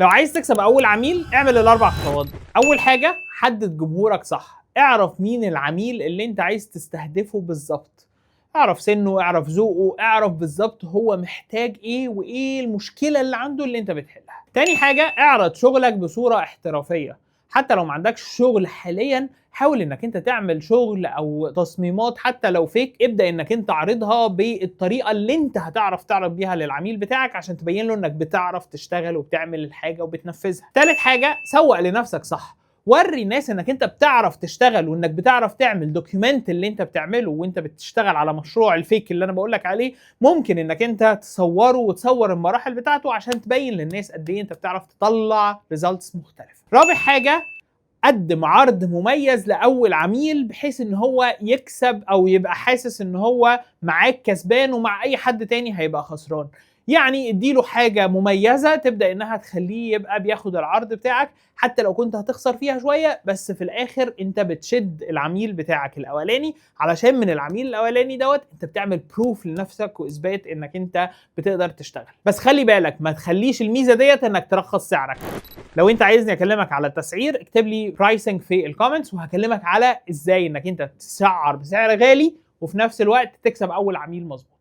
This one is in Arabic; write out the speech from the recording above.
لو عايز تكسب اول عميل اعمل الاربع خطوات دي. اول حاجه حدد جمهورك صح، اعرف مين العميل اللي انت عايز تستهدفه بالظبط، اعرف سنه، اعرف ذوقه، اعرف بالظبط هو محتاج ايه وايه المشكله اللي عنده اللي انت بتحلها. تاني حاجه اعرض شغلك بصوره احترافيه، حتى لو ما عندكش شغل حاليا حاول انك انت تعمل شغل او تصميمات حتى لو فيك، ابدا انك انت عارضها بالطريقه اللي انت هتعرف تعرض بيها للعميل بتاعك عشان تبين له انك بتعرف تشتغل وبتعمل الحاجه وبتنفذها. تالت حاجه سوق لنفسك صح، وري الناس انك انت بتعرف تشتغل وانك بتعرف تعمل دوكيومنت اللي انت بتعمله وانت بتشتغل على مشروع الفيك اللي انا بقولك عليه، ممكن انك انت تصوره وتصور المراحل بتاعته عشان تبين للناس قد ايه انت بتعرف تطلع ريزلتس مختلفه. رابع حاجه قدم عرض مميز لاول عميل بحيث ان هو يكسب او يبقى حاسس ان هو معاك كسبان ومع اي حد تاني هيبقى خسران. يعني اديله حاجه مميزه تبدا انها تخليه يبقى بياخد العرض بتاعك حتى لو كنت هتخسر فيها شويه، بس في الاخر انت بتشد العميل بتاعك الاولاني علشان من العميل الاولاني دوت انت بتعمل بروف لنفسك واثبات انك انت بتقدر تشتغل. بس خلي بالك ما تخليش الميزه ديت انك ترخص سعرك. لو انت عايزني اكلمك على التسعير اكتب لي برايسنج في الكومنتس وهكلمك على ازاي انك انت تسعر بسعر غالي وفي نفس الوقت تكسب اول عميل مظبوط.